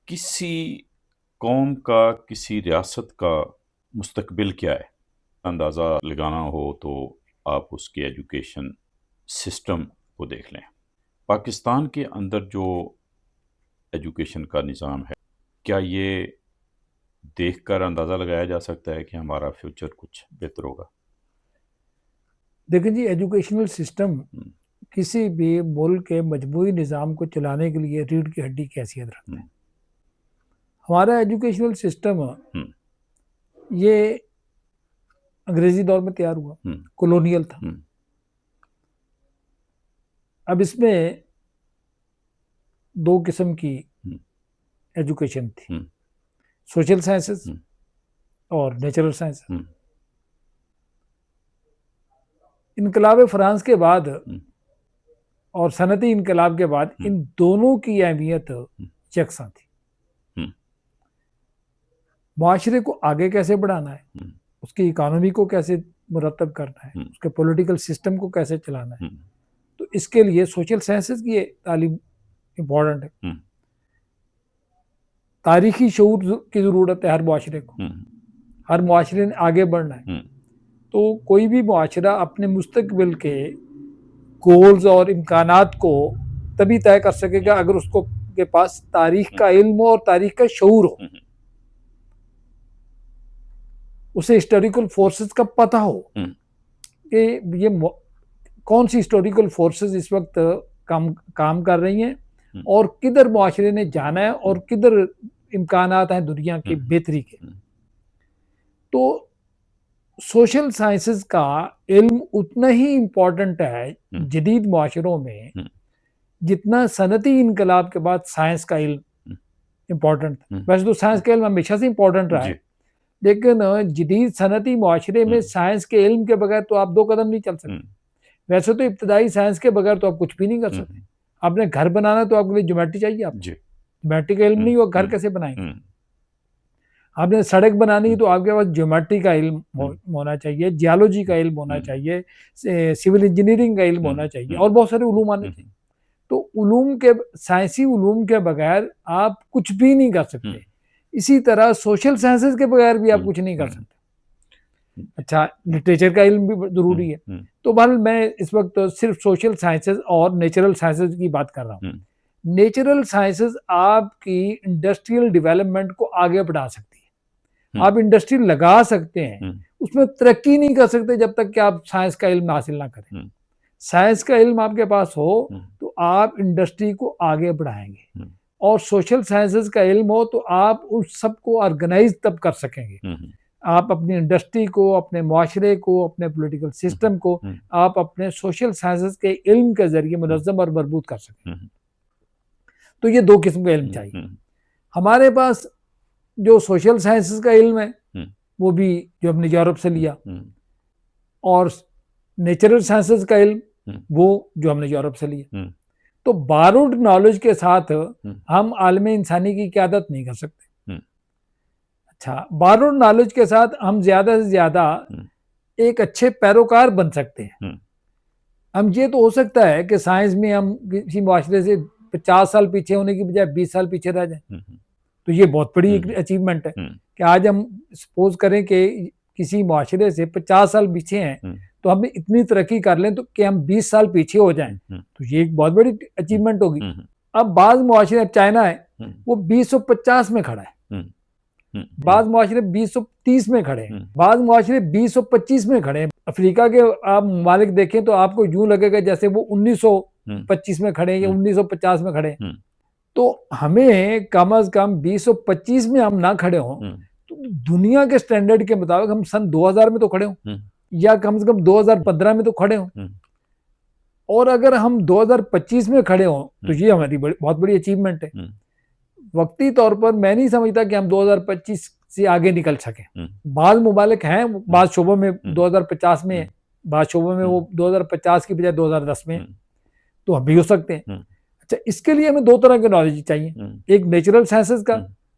किसी कौम का, किसी रियासत का मुस्तकबिल क्या है, अंदाज़ा लगाना हो तो आप उसके एजुकेशन सिस्टम को देख लें। पाकिस्तान के अंदर जो एजुकेशन का निज़ाम है, क्या ये देखकर अंदाज़ा लगाया जा सकता है कि हमारा फ्यूचर कुछ बेहतर होगा? देखिए जी, एजुकेशनल सिस्टम हम्म, किसी भी मुल्क के मजबूरी निज़ाम को चलाने के लिए रीढ़ की हड्डी की हैसियत रखता है। हम्म, हमारा एजुकेशनल सिस्टम हम्म, ये अंग्रेजी दौर में तैयार हुआ, हम्म, कॉलोनियल था। हम्म, अब इसमें दो किस्म की हम्म, एजुकेशन थी, हम्म, सोशल साइंसेस हम्म, और नेचुरल साइंसेस। हम्म, इनकलाब फ्रांस के बाद हम्म, और सनती इनकलाब के बाद हम्म, इन दोनों की अहमियत हम्म, यकसा थी। हम्म, माशरे को आगे कैसे बढ़ाना है, हम्म, उसकी इकानमी को कैसे मुरतब करना है, हम्म, उसके पॉलिटिकल सिस्टम को कैसे चलाना है, हम्म, तो इसके लिए सोशल साइंसेस की तालीम इम्पॉर्टेंट है। हम्म, तारीखी शऊर की ज़रूरत है हर माशरे को। हम्म, हर माशरे ने आगे बढ़ना है। हम्म, तो कोई भी माशरा अपने मुस्तकबिल के गोल्स और इम्कानात को तभी तय कर सकेगा अगर उसको के पास तारीख का इल्म हो और तारीख का शऊर हो, हम्म, उसे हिस्टोरिकल फोर्सेस का पता हो हम्म, कि ये कौन सी हिस्टोरिकल फोर्सेस इस वक्त काम काम कर रही हैं हम्म, और किधर माशरे ने जाना है और हम्म, किधर इम्कानात हैं दुनिया की हम्म, बेहतरी के। हम्म, तो सोशल साइंसेस का इल्म उतना ही इम्पोर्टेंट है हम्म, जदीद माशरों में हम्म, जितना सनती इनकलाब के बाद साइंस का इल्म हम्म, इम्पोर्टेंट था। हम्म, वैसे तो साइंस का इल्म हमेशा से इम्पोर्टेंट रहा जी। है, लेकिन जदीद सनती माशरे में हम्म, साइंस के इल्म के बगैर तो आप दो कदम नहीं चल हम्म, सकते। वैसे तो इब्तदाई साइंस के बगैर तो आप कुछ भी नहीं कर सकते। हम्म, आपने घर बनाना तो आपके लिए ज्योमेट्री चाहिए, आपको जी। ज्योमेट्री का इल्म हम्म, नहीं हो घर हम्म, कैसे बनाएंगे। हम्म, आपने सड़क बनानी है हम्म, तो आपके पास ज्योमेट्री का इल्म हम्म, होना चाहिए, जियोलॉजी का इल्म होना हम्म, चाहिए, सिविल इंजीनियरिंग का इल्म होना हम्म, चाहिए हम्म, और बहुत सारे उलूम आने चाहिए। हम्म, तो उलूम के साइंसी उलूम के बगैर आप कुछ भी नहीं कर हम्म, सकते। इसी तरह सोशल साइंसेस के बगैर भी आप हम्म, कुछ नहीं कर हम्म, सकते। अच्छा, लिटरेचर का इल्म भी हम्म, जरूरी है। हम्म, तो बहरहाल मैं इस वक्त तो सिर्फ सोशल साइंसेस और नेचुरल साइंसेस की बात कर रहा हूँ। हम्म, नेचुरल साइंसेस आपकी इंडस्ट्रियल डेवलपमेंट को आगे बढ़ा सकती है। हम्म, आप इंडस्ट्री लगा सकते हैं, हम्म, उसमें तरक्की नहीं कर सकते जब तक कि आप साइंस का इल्म हासिल ना करें। हम्म, साइंस का इल्म आपके पास हो हम्म, तो आप इंडस्ट्री को आगे बढ़ाएंगे, हम्म, और सोशल साइंसेस का इल्म हो तो आप उस सबको ऑर्गेनाइज तब कर सकेंगे। हम्म, आप अपनी इंडस्ट्री को, अपने माशरे को, अपने पॉलिटिकल हम्म, सिस्टम को हम्म, आप अपने सोशल साइंसेस के इल्म के जरिए हम्म, मुनज़्ज़म और मजबूत कर सकें। हम्म, तो ये दो किस्म का इल्म हम्म, चाहिए। हम्म, हमारे पास जो सोशल साइंसेस का इल्म है हम्म, वो भी जो हमने यूरोप से हम्म, लिया, हम्म, और नेचुरल साइंसेस का इल्म हम्म, वो जो हमने यूरोप से लिया। हम्म, तो बारूद नॉलेज के साथ हम्म, हम आलम इंसानी की क्यादत नहीं कर सकते। हम्म, अच्छा, बारूद नॉलेज के साथ हम ज़्यादा से ज़्यादा हम्म, एक अच्छे पैरोकार बन सकते हैं। हम्म, हम ये तो हो सकता है कि साइंस में हम किसी माशरे से 50 साल पीछे होने की बजाय 20 साल पीछे रह जाएं। हम्म, तो ये बहुत बड़ी एक हम्म, अचीवमेंट है हम्म, कि आज हम सपोज करें कि किसी माशरे से 50 साल पीछे हैं, हम्म, तो हम इतनी तरक्की कर लें तो कि हम 20 साल पीछे हो जाएं, हम्म, तो ये एक बहुत बड़ी अचीवमेंट होगी। हम्म, अब बाज़ माशरे, चाइना है, हम्म, वो 2050 में खड़ा है। हम्म, हम्म, बाज़ माशरे 2030 में खड़े हैं, हम्म, बाज़ माशरे 2025 में खड़े हैं। अफ्रीका के आप ममालिक देखें तो आपको यूं लगेगा जैसे वो 1925 में खड़े हैं या 1950 में खड़े हैं। हम्म, तो हमें कम अज कम 2025 में हम ना खड़े हों हम्म, तो दुनिया के स्टैंडर्ड के मुताबिक हम सन 2000 में तो खड़े हों, हम्म, या कम से कम 2015 में तो खड़े हों। हम्म, और अगर हम 2025 में खड़े हों तो हम्म, ये हमारी बहुत बड़ी अचीवमेंट है। हम्म, वक्ती तौर पर मैं नहीं समझता कि हम 2025 से आगे निकल सकें। बाज़ मुमालिक हैं, बाज़ शोबों में 2050 में, बाज़ शोबों में वो 2050 की बजाय 2010 में, तो हम भी हो सकते हैं। अच्छा, इसके लिए हमें दो तरह की नॉलेज चाहिए, एक नेचुरल साइंसेस का,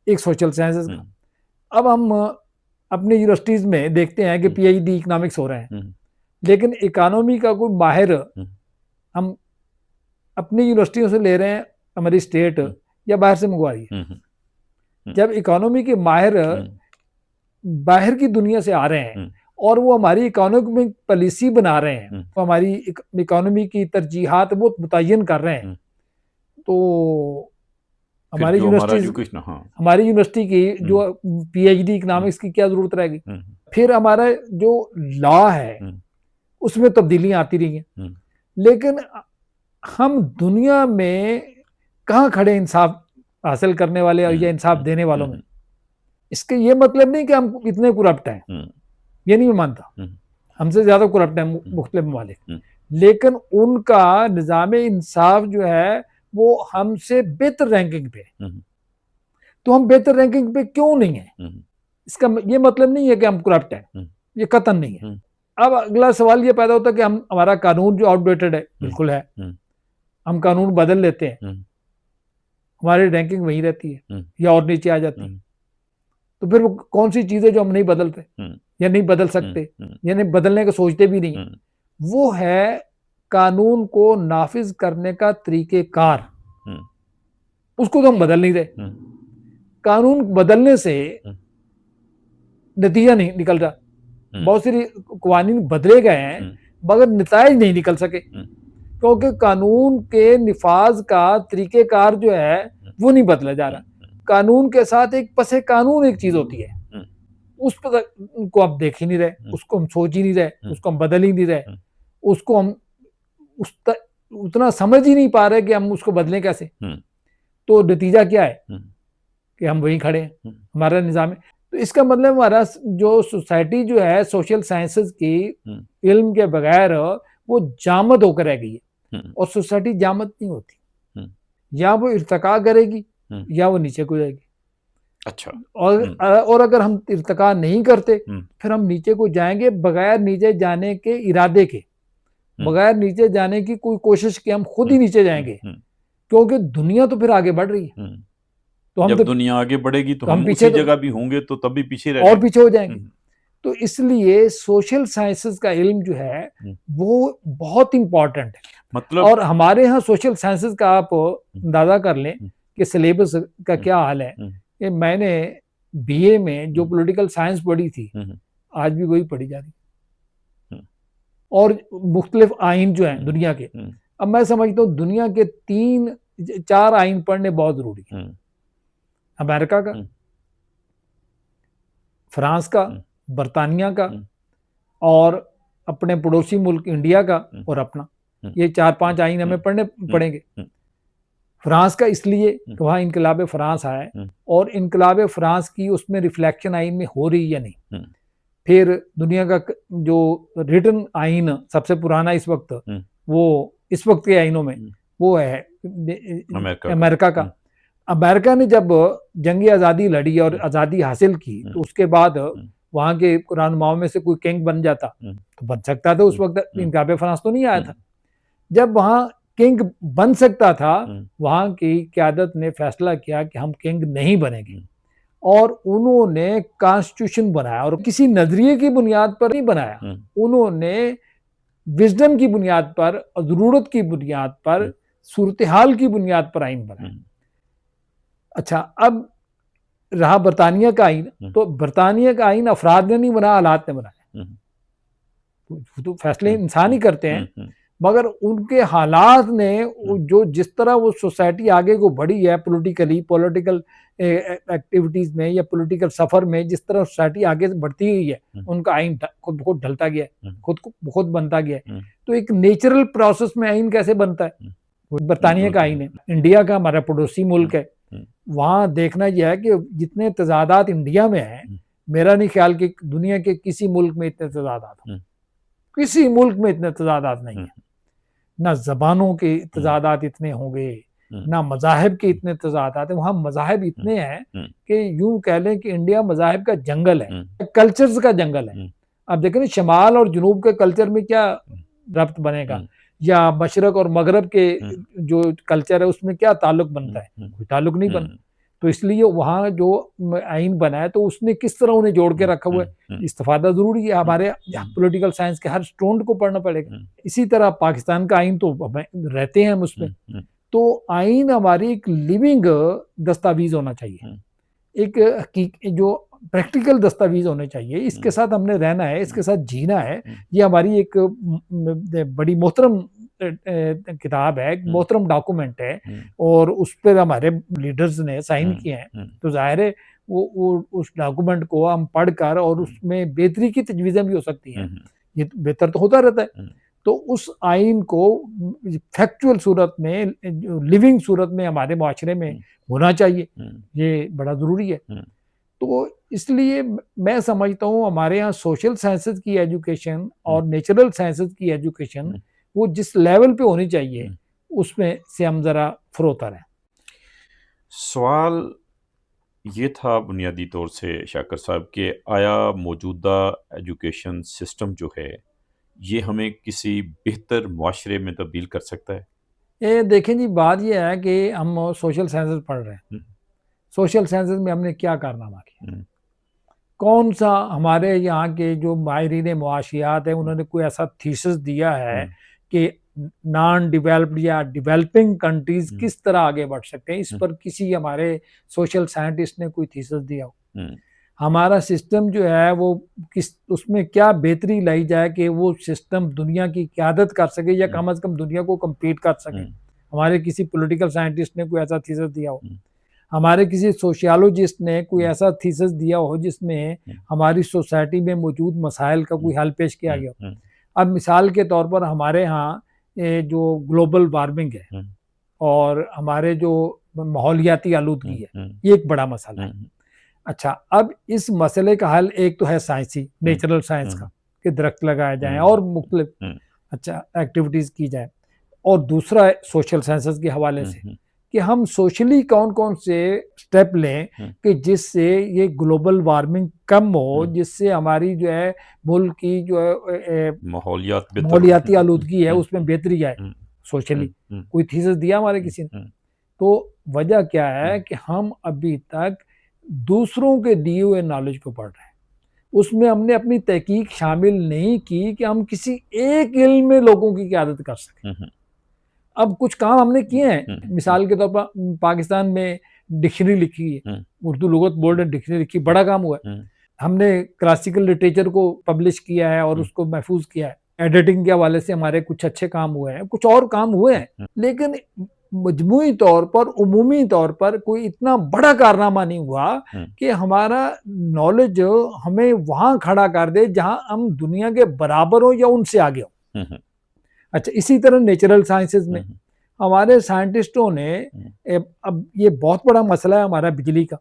एक सोशल साइंसेस का। अब हम अपनी यूनिवर्सिटीज़ में देखते हैं कि पीएचडी इकोनॉमिक्स हो रहे हैं, लेकिन इकोनॉमी का कोई माहिर हम अपनी यूनिवर्सिटियों से ले रहे हैं, हमारी स्टेट या बाहर से मंगवा रही है। जब इकोनॉमी के माहिर बाहर की दुनिया से आ रहे हैं और वो हमारी इकोनॉमिक पॉलिसी बना रहे हैं, तो हमारी इकोनॉमी की तरजीहात वो मुतय्यन कर रहे हैं, तो हमारी यूनिवर्सिटी की जो पीएचडी इकोनॉमिक्स की क्या जरूरत रहेगी। फिर हमारा जो लॉ है उसमें तब्दीलियां आती रही हैं, लेकिन हम दुनिया में कहाँ खड़े इंसाफ हासिल करने वाले और ये इंसाफ देने वालों में। इसके ये मतलब नहीं कि हम इतने करप्ट हैं, ये नहीं मैं मानता, हमसे ज्यादा करप्ट हैं मुख्तलिफ ममालिक, लेकिन उनका निज़ाम इंसाफ जो है वो हमसे बेहतर रैंकिंग पे, तो हम बेहतर रैंकिंग पे क्यों नहीं है। इसका ये मतलब नहीं है कि हम करप्ट हैं, ये कतन नहीं है। अब अगला सवाल ये पैदा होता है कि हम हमारा कानून जो आउटडेटेड है, बिल्कुल है, हम कानून बदल लेते हैं, हमारी रैंकिंग वहीं रहती है या और नीचे आ जाती है, तो फिर वो कौन सी चीजें जो हम नहीं बदलते या नहीं बदल सकते या नहीं बदलने का सोचते भी नहीं, वो है कानून को नाफिज करने का तरीकेकार, उसको तो हम बदल नहीं रहे। कानून बदलने से नतीजा नहीं निकल रहा, बहुत सारी कवानीन बदले गए हैं मगर नताइज नहीं निकल सके, क्योंकि कानून के निफाज का तरीकेकार जो है वो नहीं बदला जा रहा। कानून के साथ एक पसे कानून एक चीज होती है, उस पर को आप देख ही नहीं रहे, उसको हम सोच ही नहीं रहे, उसको हम बदल ही नहीं रहे, उसको हम उतना समझ ही नहीं पा रहे कि हम उसको बदलें कैसे। तो नतीजा क्या है कि हम वहीं खड़े हैं, हमारा निज़ाम है। तो इसका मतलब हमारा जो सोसाइटी जो है सोशल साइंसेस की इल्म के बगैर वो जामद होकर रह गई है, और सोसाइटी जामद नहीं होती, या वो इर्तिका करेगी या वो नीचे को जाएगी। अच्छा, और अगर हम इर्तिका नहीं करते फिर हम नीचे को जाएंगे बगैर नीचे जाने के इरादे के, बगैर नीचे जाने की कोई कोशिश की हम खुद ही नीचे जाएंगे, क्योंकि दुनिया तो फिर आगे बढ़ रही है। तो हम जब दुनिया आगे बढ़ेगी तो हम पीछे जगह भी होंगे, तो तभी पीछे रह और पीछे हो जाएंगे। तो इसलिए सोशल साइंसेस का इल्म जो है वो बहुत इंपॉर्टेंट है। मतलब और हमारे यहाँ सोशल साइंसेस का आप अंदाजा कर लें कि सिलेबस का क्या हाल है। कि मैंने बीए में जो पॉलिटिकल साइंस पढ़ी थी आज भी वही पढ़ी जा रही, और मुख्तलिफ आइन जो हैं दुनिया के, अब मैं समझता हूँ दुनिया के 3-4 आइन पढ़ने बहुत जरूरी है। अमेरिका का, फ्रांस का, बरतानिया का, और अपने पड़ोसी मुल्क इंडिया का, और अपना, ये 4-5 आइन हमें पढ़ने पड़ेंगे। फ्रांस का इसलिए कि वहाँ इनकलाब फ्रांस आया है, और इनकलाब फ्रांस की उसमें रिफ्लेक्शन आइन में हो रही या नहीं। फिर दुनिया का जो रिटन आइन सबसे पुराना इस वक्त, वो इस वक्त के आइनों में वो है अमेरिका का। अमेरिका ने जब जंगी आज़ादी लड़ी और आज़ादी हासिल की, तो उसके बाद वहाँ के रहनुमाओं में से कोई किंग बन जाता तो बन सकता था। उस वक्त इनकलाब फ्रांस तो नहीं आया था। जब वहाँ किंग बन सकता था, वहाँ की क़यादत ने फैसला किया कि हम किंग नहीं बनेंगे, और उन्होंने कॉन्स्टिट्यूशन बनाया, और किसी नजरिए की बुनियाद पर नहीं बनाया, उन्होंने विजडम की बुनियाद पर, जरूरत की बुनियाद पर, सूरत हाल की बुनियाद पर आइन बनाया। अच्छा, अब रहा बरतानिया का आइन, तो बरतानिया का आइन अफराद ने नहीं बनाया, हालात ने बनाया। तो फैसले इंसान ही करते हैं, मगर उनके हालात ने जो जिस तरह वो सोसाइटी आगे को बढ़ी है पॉलिटिकल एक्टिविटीज में या पॉलिटिकल सफर में, जिस तरह सोसाइटी आगे बढ़ती गई है, उनका आइन खुद ढलता गया है, खुद बनता गया है। तो एक नेचुरल प्रोसेस में आइन कैसे बनता है, बरतानिया का आइन है। इंडिया का हमारा पड़ोसी मुल्क है, वहां देखना यह है कि जितने तजादात इंडिया में है, मेरा नहीं ख्याल कि दुनिया के किसी मुल्क में इतने तजादात हो, किसी मुल्क में इतने तजादात नहीं है। ना जबानों के तजादात इतने होंगे, ना मजाहब के इतने तजादात है। वहाँ मजाहब इतने हैं कि यूं कह लें कि इंडिया मजाहब का जंगल है, कल्चर्स का जंगल है। अब देखें शमाल और जनूब के कल्चर में क्या रब्त बनेगा, या मशरक और मगरब के जो कल्चर है उसमें क्या ताल्लुक बनता है, कोई ताल्लुक नहीं बनता। तो इसलिए वहाँ जो आइन बना है तो उसने किस तरह उन्हें जोड़ के रखा हुआ है, इस्तेफादा जरूरी है। हमारे पॉलिटिकल साइंस के हर स्टूडेंट को पढ़ना पड़ेगा। इसी तरह पाकिस्तान का आइन तो रहते हैं हम उसमें, तो आइन हमारी एक लिविंग दस्तावेज होना चाहिए एक जो प्रैक्टिकल दस्तावेज होने चाहिए, इसके साथ हमने रहना है, इसके साथ जीना है। ये हमारी एक बड़ी मोहतरम किताब है, एक मोहतरम डॉक्यूमेंट है, और उस पर हमारे लीडर्स ने साइन किए हैं। तो जाहिर है वो उस डॉक्यूमेंट को हम पढ़कर, और उसमें बेहतरी की तजवीज़ें भी हो सकती हैं, ये बेहतर तो होता रहता है। तो उस आइन को फैक्चुअल सूरत में, लिविंग सूरत में हमारे माशरे में होना चाहिए, ये बड़ा ज़रूरी है। तो इसलिए मैं समझता हूँ हमारे यहाँ सोशल साइंसेज की एजुकेशन और नेचुरल साइंसेज की एजुकेशन वो जिस लेवल पे होनी चाहिए, उसमें से हम ज़रा फरोतर हैं। सवाल ये था बुनियादी तौर से शाकर साहब कि आया मौजूदा एजुकेशन सिस्टम जो है ये हमें किसी बेहतर मुआशरे में तब्दील कर सकता है? ये देखें जी, बात ये है कि हम सोशल साइंसेज पढ़ रहे हैं, सोशल साइंसेज में हमने क्या कारनामा किया, कौन सा हमारे यहाँ के जो माहिरीन मुआशियात है उन्होंने कोई ऐसा थीसिस दिया है कि नॉन डेवलप्ड या डेवलपिंग कंट्रीज किस तरह आगे बढ़ सकते हैं, इस पर किसी हमारे सोशल साइंटिस्ट ने कोई थीसिस दिया हो? हमारा सिस्टम जो है वो उसमें क्या बेहतरी लाई जाए कि वो सिस्टम दुनिया की क़यादत कर सके, या कम से कम दुनिया को कम्पीट कर सके? हमारे किसी पॉलिटिकल साइंटिस्ट ने कोई ऐसा थीसिस दिया हो? हमारे किसी सोशियोलॉजिस्ट ने कोई ऐसा थीसिस दिया हो जिसमें हमारी सोसाइटी में मौजूद मसाइल का कोई हल पेश किया गया हो? अब मिसाल के तौर पर हमारे यहाँ जो ग्लोबल वार्मिंग है और हमारे जो माहौलियाती आलूदगी है, ये एक बड़ा मसला है। अच्छा, अब इस मसले का हल एक तो है साइंसी, नेचुरल साइंस का, कि दरख्त लगाए जाएं और मुख्तलिफ अच्छा एक्टिविटीज़ की जाए, और दूसरा है सोशल साइंसेस के हवाले से कि हम सोशली कौन कौन से स्टेप लें कि जिससे ये ग्लोबल वार्मिंग कम हो, जिससे हमारी जो है मुल्क की जो है माहौलियाती आलूदगी है उसमें बेहतरी आए सोशली। कोई थीसिस दिया हमारे किसी ने? तो वजह क्या है कि हम अभी तक दूसरों के दिए हुए नॉलेज को पढ़ रहे हैं, उसमें हमने अपनी तहकीक शामिल नहीं की कि हम किसी एक इल्म में लोगों की क़यादत कर सकें। अब कुछ काम हमने किए हैं, मिसाल के तौर पर पाकिस्तान में डिक्शनरी लिखी है, उर्दू लुगत बोर्ड ने डिक्शनरी लिखी, बड़ा काम हुआ है। हमने क्लासिकल लिटरेचर को पब्लिश किया है और उसको महफूज किया है। एडिटिंग के हवाले से हमारे कुछ अच्छे काम हुए हैं, कुछ और काम हुए हैं, लेकिन मजमूई तौर पर, उमूमी तौर पर कोई इतना बड़ा कारनामा नहीं हुआ कि हमारा नॉलेज हमें वहां खड़ा कर दे जहां हम दुनिया के बराबर हो या उनसे आगे हो। अच्छा, इसी तरह नेचुरल साइंसेज में हमारे साइंटिस्टों ने, अब ये बहुत बड़ा मसला है हमारा बिजली का,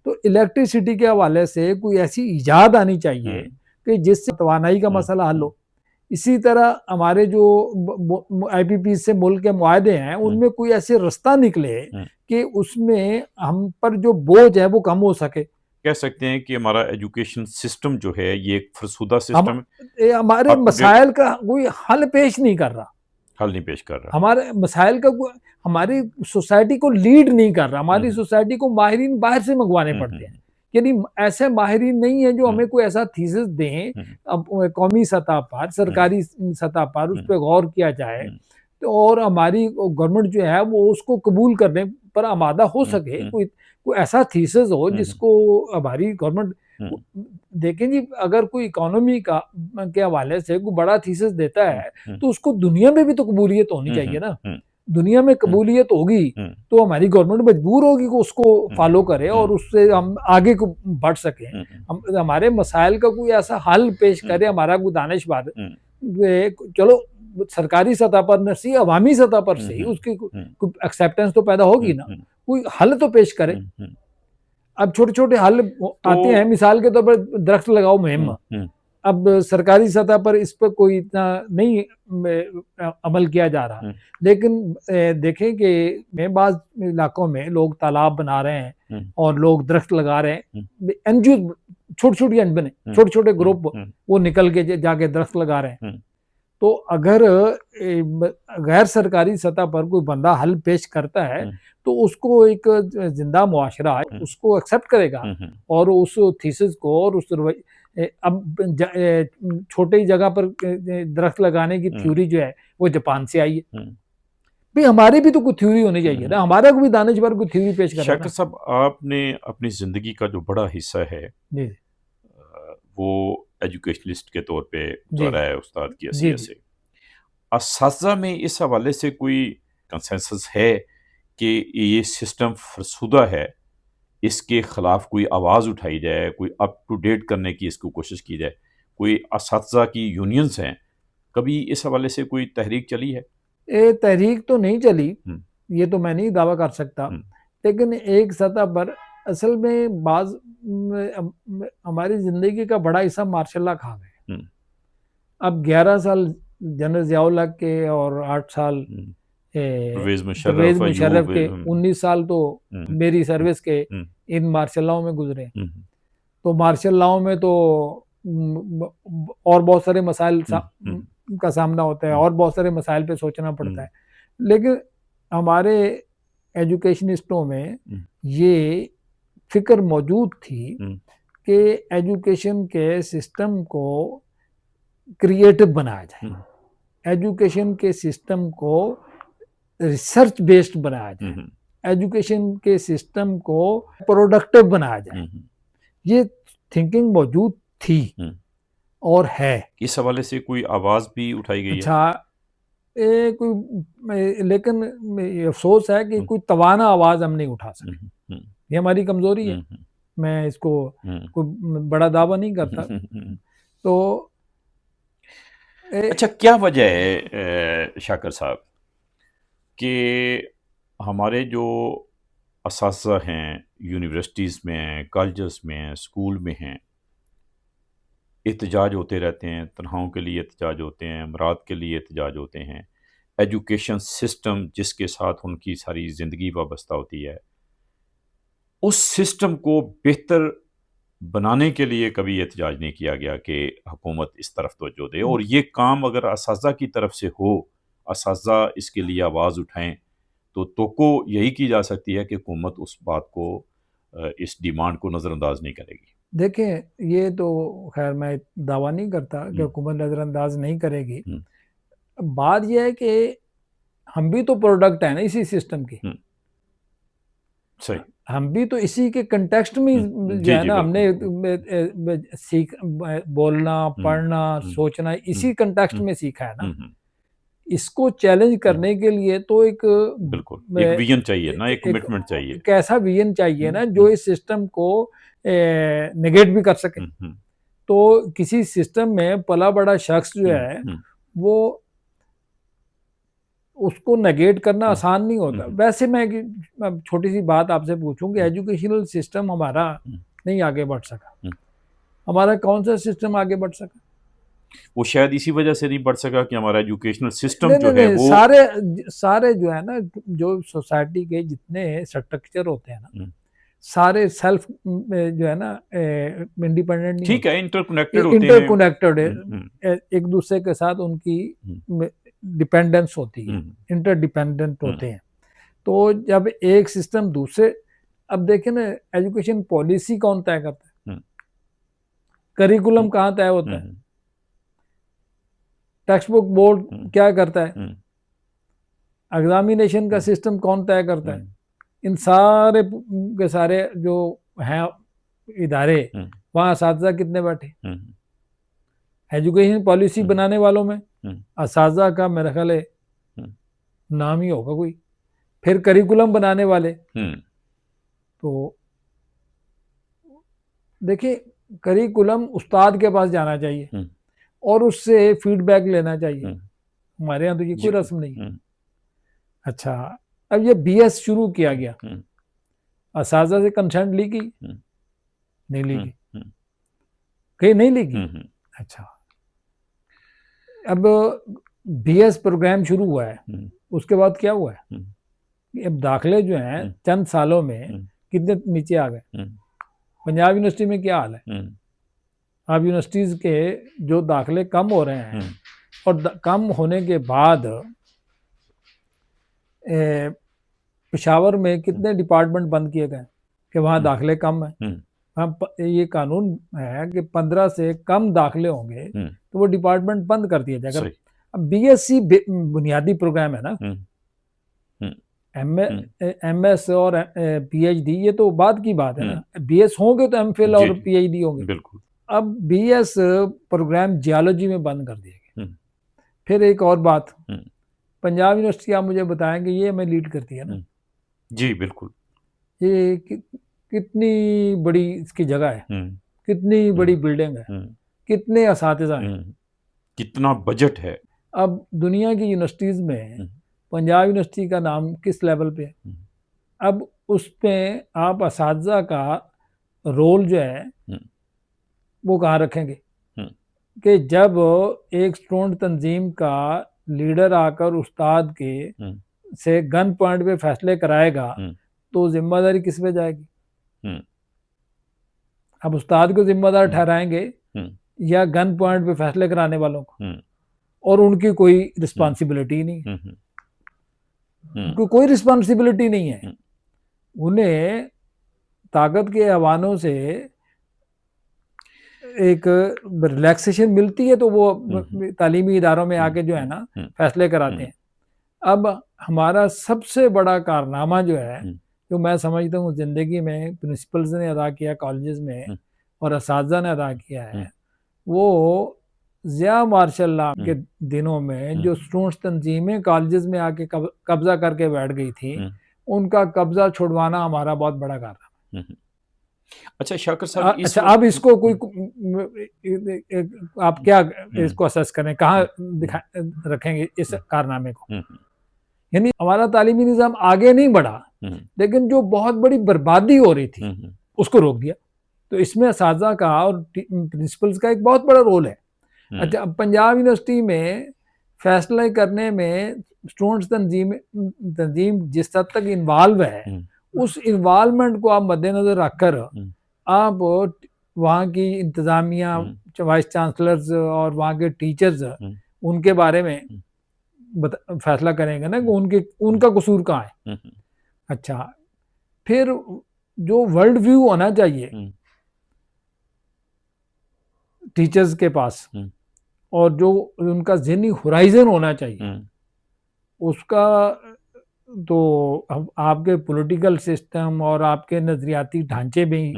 तो इलेक्ट्रिसिटी के हवाले से कोई ऐसी इजाद आनी चाहिए कि जिससे तवानाई का मसला हल हो। इसी तरह हमारे जो IPP से मुल्क के मुआहदे हैं उनमें कोई ऐसे रास्ता निकले कि उसमें हम पर जो बोझ है वो कम हो सके। कह सकते हैं कि हमारा एजुकेशन सिस्टम जो है ये एक फरसुदा सिस्टम है, हमारे मसाइल का कोई हल पेश नहीं कर रहा, हमारे मसाइल का हमारी सोसाइटी को लीड नहीं कर रहा। हमारी सोसाइटी को माहिरीन बाहर से मंगवाने पड़ते हैं, यानी ऐसे माहिरीन नहीं है जो हमें कोई ऐसा थीसिस दें, अब कौमी सतह पर, सरकारी सतह पर उस पर गौर किया जाए, तो और हमारी गवर्नमेंट जो है वो उसको कबूल करने पर आमादा हो सके। कोई ऐसा थीसिस हो जिसको हमारी गवर्नमेंट देखें जी, अगर कोई इकोनॉमी के हवाले से कोई बड़ा थीसिस देता है तो उसको दुनिया में भी तो कबूलियत होनी चाहिए ना। दुनिया में कबूलियत होगी तो हमारी गवर्नमेंट मजबूर होगी कि उसको फॉलो करे और उससे हम आगे को बढ़ सकें। हमारे मसाइल का कोई ऐसा हल पेश करे हमारा कोई दानिशवाद, चलो सरकारी सतह पर न सी, अवामी सतह पर से ही उसकी एक्सेप्टेंस तो पैदा होगी ना, कोई हल तो पेश करे। अब छोटे छोटे हल आते हैं, मिसाल के तौर पर दरख्त लगाओ मुहिम, अब सरकारी सतह पर इस पर कोई इतना नहीं अमल किया जा रहा, लेकिन देखें कि बाज़ इलाकों में लोग तालाब बना रहे हैं और लोग दरख्त लगा रहे हैं। NGO छोटी छोटी बने, छोटे छोटे ग्रुप वो निकल के जाके दरख्त लगा रहे हैं। तो अगर गैर सरकारी सतह पर कोई बंदा हल पेश करता है तो उसको एक जिंदा मुआशरा उसको एक्सेप्ट करेगा और उस थीसिस को और उस अब छोटी जगह पर दरख्त लगाने की थ्योरी जो है वो जापान से आई है। भाई हमारी भी तो कोई थ्योरी होनी चाहिए ना, हमारा को भी दानिशवर कोई थ्योरी पेश करे शाकिर ना। साहब, आपने अपनी ज़िंदगी का जो बड़ा हिस्सा है जी वो एजुकेशनिस्ट के तौर पे जी गुजारा है उस्ताद की जी हैसियत जी। से। असातिज़ा में इस हवाले से कोई कंसेंसस है कि ये सिस्टम फरसुदा है, इसके खिलाफ कोई आवाज़ उठाई जाए, कोई अप टू डेट करने की इसको कोशिश की जाए? कोई असातिज़ा की यूनियंस हैं, कभी इस हवाले से कोई तहरीक चली है? ये तहरीक तो नहीं चली, हुँ, ये तो मैं नहीं दावा कर सकता, हुँ, लेकिन एक सतह पर असल में हमारी ज़िंदगी का बड़ा हिस्सा मार्शल लॉ खा गए। हुँ, अब 11 साल जनरल ज़ियाउल हक के और 8 साल हुँ। परवेज़ परवेज़ मुशर्रफ, मुशर्रफ अयूब के, 19 साल तो हुँ, मेरी हुँ, सर्विस के हुँ, इन मार्शल लॉ में गुजरे। हुँ, तो मार्शल लॉ में तो और बहुत सारे मसाइल हुँ, हुँ, का सामना होता है, हुँ, और बहुत सारे मसाइल पे सोचना पड़ता हुँ, है। लेकिन हमारे एजुकेशनिस्टों में हुँ, ये फिक्र मौजूद थी हुँ, कि एजुकेशन के सिस्टम को क्रिएटिव बनाया जाए, हुँ, एजुकेशन के सिस्टम को रिसर्च बेस्ड बनाया हुँ, जाए, हुँ, एजुकेशन के सिस्टम को प्रोडक्टिव बनाया जाए। हुँ, हुँ, ये थिंकिंग मौजूद थी हुँ। और है। इस हवाले से कोई आवाज़ भी उठाई गई है? अच्छा, लेकिन अफसोस है कि हुँ, कोई तवाना आवाज़ हम नहीं उठा हुँ, सके। हुँ, ये हमारी कमज़ोरी है। हुँ, हुँ, मैं इसको हुँ, कोई बड़ा दावा नहीं करता। हुँ, हुँ। तो ए, अच्छा, क्या वजह है शाकिर साहब कि हमारे जो असातिज़ा हैं, यूनिवर्सिटीज़ में हैं, कॉलेजेस में हैं, स्कूल में हैं, एहतजाज होते रहते हैं, तनख़्वाहों के लिए एहतजाज होते हैं, अमराद के लिए एहतजाज होते हैं, एजुकेशन सिस्टम जिसके साथ उनकी सारी ज़िंदगी वाबस्ता होती है, उस सिस्टम को बेहतर बनाने के लिए कभी एहतजाज नहीं किया गया कि हुकूमत इस तरफ तवज्जो दे, और ये काम अगर असातिज़ा की तरफ से हो, असातिज़ा इसके लिए आवाज़ उठाएँ, तो तवक्को यही की जा सकती है कि हुकूमत उस बात को इस डिमांड को नज़रअंदाज नहीं करेगी। देखें, ये तो खैर मैं दावा नहीं करता कि हुँ, हुकूमत नज़रअंदाज नहीं करेगी। हुँ, बात ये है कि हम भी तो प्रोडक्ट हैं ना इसी सिस्टम के। हुँ, सही। हम भी तो इसी के कंटेक्स्ट में हुँ, जो जी, है जी, ना, बिल्कुल। हमने हुँ, बोलना, हुँ, पढ़ना, हुँ, सोचना हुँ, इसी कंटेक्स्ट हुँ, में सीखा है ना। हुँ, हुँ, इसको चैलेंज हुँ, करने के लिए तो एक बिल्कुल। एक विज़न चाहिए ना, एक एक कमिटमेंट चाहिए। एक ऐसा विजन चाहिए हुँ, ना जो हुँ, इस सिस्टम को नेगेट भी कर सके। हुँ, हुँ, तो किसी सिस्टम में पला बड़ा शख्स जो हुँ, है, हुँ, वो उसको नेगेट करना हुँ, आसान नहीं हुँ, होता। हुँ, वैसे मैं अब छोटी सी बात आपसे पूछूं कि हुँ, एजुकेशनल सिस्टम हमारा हुँ, नहीं आगे बढ़ सका। हुँ। हमारा कौन सा सिस्टम आगे बढ़ सका? वो शायद इसी वजह से नहीं बढ़ सका कि हमारा एजुकेशनल सिस्टम नहीं जो नहीं है नहीं, वो सारे सारे जो है ना, जो सोसाइटी के जितने स्ट्रक्चर होते हैं ना, हुँ, सारे सेल्फ जो है ना इंडिपेंडेंट नहीं ठीक है, होते, इंटरकनेक्टेड होते हैं। इंटरकनेक्टेड है। हुँ, हुँ, एक दूसरे के साथ उनकी हुँ, डिपेंडेंस होती है, हुँ, इंटरडिपेंडेंट हुँ, होते हैं। तो जब एक सिस्टम दूसरे, अब देखें ना, एजुकेशन पॉलिसी कौन तय करता है? हुँ, हुँ, करिकुलम कहाँ तय होता है? हुँ, टेक्स्ट बुक बोर्ड हुँ, क्या करता है? हुँ, एग्जामिनेशन का हुँ, सिस्टम कौन तय करता हुँ, है? इन सारे के सारे जो हैं इदारे, हुँ, वहाँ असातिज़ा कितने बैठे? हुँ, एजुकेशन पॉलिसी हुँ, बनाने वालों में हुँ, असातिज़ा का मेरा ख्याल है हुँ, नाम ही होगा कोई। फिर करिकुलम बनाने वाले, हुँ, तो देखिए, करिकुलम उस्ताद के पास जाना चाहिए हुँ, और उससे फीडबैक लेना चाहिए। हुँ, हमारे यहाँ तो ये जी, कोई रस्म नहीं है। हुँ, अच्छा, अब ये बीएस शुरू किया गया, हुँ, असातिज़ा से कंसेंट ली गई? हुँ, नहीं ली हुँ, गई। हुँ, कहीं नहीं ली गई। हुँ, हुँ, अच्छा, अब बीएस प्रोग्राम शुरू हुआ है, हुँ, उसके बाद क्या हुआ है? हुँ, अब दाखिले जो हैं हुँ, चंद सालों में हुँ, कितने नीचे आ गए? हुँ, पंजाब यूनिवर्सिटी में क्या हाल है? हुँ, अब यूनिवर्सिटीज़ के जो दाखिले कम हो रहे हुँ, हैं, और कम होने के बाद पेशावर में कितने डिपार्टमेंट बंद किए गए कि वहाँ हुँ, दाखिले कम हैं। हुँ, ये कानून है कि 15 से कम दाखिले होंगे हुँ, तो वो डिपार्टमेंट बंद कर दिया जाएगा। सही। अब बीएससी बुनियादी प्रोग्राम है ना, हुँ, MS और PhD ये तो बाद की बात है ना, BS होंगे तो MPhil और PhD होंगे। बिल्कुल। अब BS प्रोग्राम जियोलॉजी में बंद कर दिया गया। फिर एक और बात, पंजाब यूनिवर्सिटी आप मुझे बताएंगे, ये मैं लीड करती है ना जी बिल्कुल। ये कितनी बड़ी इसकी जगह है, कितनी बड़ी बिल्डिंग है, कितने असातिज़ा हैं, कितना बजट है। अब दुनिया की यूनिवर्सिटीज़ में पंजाब यूनिवर्सिटी का नाम किस लेवल पे है? अब उस पे आप असातिज़ा का रोल जो है वो कहाँ रखेंगे कि जब एक स्टूडेंट तंजीम का लीडर आकर उस्ताद के से गन पॉइंट पे फैसले कराएगा तो जिम्मेदारी किस पे जाएगी? अब उस्ताद को जिम्मेदार ठहराएंगे या गन पॉइंट पे फैसले कराने वालों को? और उनकी कोई रिस्पॉन्सिबिलिटी नहीं है, उनको कोई रिस्पॉन्सिबिलिटी नहीं है। उन्हें ताकत के हवानों से एक रिलैक्सेशन मिलती है तो वो तालीमी इदारों में आके जो है ना फैसले कराते हैं। अब हमारा सबसे बड़ा कारनामा जो है, जो मैं समझता हूँ ज़िंदगी में प्रिंसिपल्स ने अदा किया कॉलेजेस में और असातिज़ा ने अदा किया है, वो ज़िया मार्शल के दिनों में जो स्टूडेंट्स तंजीमें कॉलेजेस में आके कब्जा करके बैठ गई थी, उनका कब्जा छुड़वाना हमारा बहुत बड़ा कारनामा है। अच्छा शाकिर साहब, अच्छा अब इसको कोई आप क्या इसको असेस करें, कहाँ रखेंगे इस कारनामे को? यानी हमारा तालीमी निज़ाम आगे नहीं बढ़ा, लेकिन जो बहुत बड़ी बर्बादी हो रही थी उसको रोक दिया। तो इसमें असातिज़ा का और प्रिंसिपल्स का एक बहुत बड़ा रोल है। अच्छा, पंजाब यूनिवर्सिटी में फैसले करने में स्टूडेंट्स तंजीम जिस हद तक इन्वॉल्व है, उस इन्वॉल्वमेंट को आप मद्देनजर रखकर आप वहाँ की इंतज़ामिया, वाइस चांसलर्स और वहाँ के टीचर्स उनके बारे में फैसला करेंगे ना कि उनका कसूर कहाँ है। अच्छा, फिर जो वर्ल्ड व्यू होना चाहिए टीचर्स के पास और जो उनका ज़हनी होराइजन होना चाहिए, उसका तो आपके पॉलिटिकल सिस्टम और आपके नजरियाती ढांचे में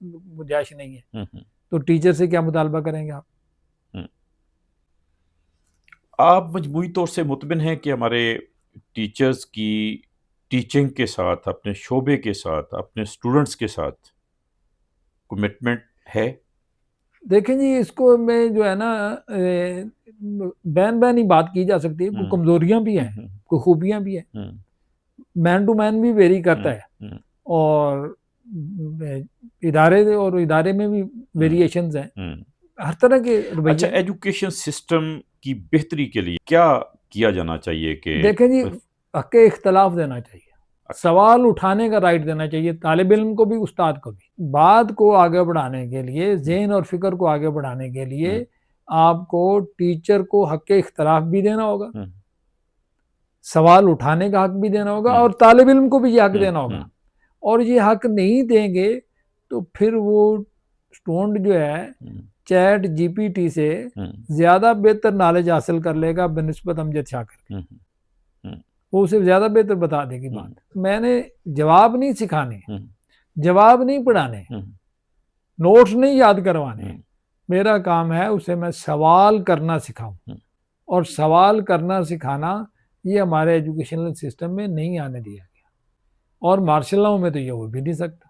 गुंजाइश नहीं है। तो टीचर से क्या मुतालबा करेंगे आप? आप मजमूई तौर से मुतमिन हैं कि हमारे टीचर्स की टीचिंग के साथ, अपने शोबे के साथ, अपने स्टूडेंट्स के साथ कमिटमेंट है? देखें जी, इसको में जो है ना बैन ही बात की जा सकती है। कोई कमजोरियां भी हैं, कोई खूबियां भी हैं, मैन टू मैन भी वेरी करता है और इदारे में भी वेरिएशंस हैं, हर तरह के रवैये। अच्छा, एजुकेशन सिस्टम की बेहतरी के लिए क्या किया जाना चाहिए? कि देखें जी, हक़ इख्तलाफ देना चाहिए, सवाल उठाने का राइट देना चाहिए तालिब इल्म को भी, उस्ताद को भी। बात को आगे बढ़ाने के लिए, ज़हन और फिक्र को आगे बढ़ाने के लिए आपको टीचर को हक़ इख्तलाफ भी देना होगा, सवाल उठाने का हक भी देना होगा और तालिब इल्म को भी ये हक देना होगा। और ये हक नहीं देंगे तो फिर वो स्टूडेंट जो है चैट GPT से ज़्यादा बेहतर नॉलेज हासिल कर लेगा बनिस्बत अमजद शाकिर के। वो उसे ज़्यादा बेहतर बता देगी बात। मैंने जवाब नहीं सिखाने, जवाब नहीं पढ़ाने, नोट्स नहीं याद करवाने, मेरा काम है उसे मैं सवाल करना सिखाऊं। और सवाल करना सिखाना ये हमारे एजुकेशनल सिस्टम में नहीं आने दिया गया और मार्शल लॉ में तो ये हो भी नहीं सकता।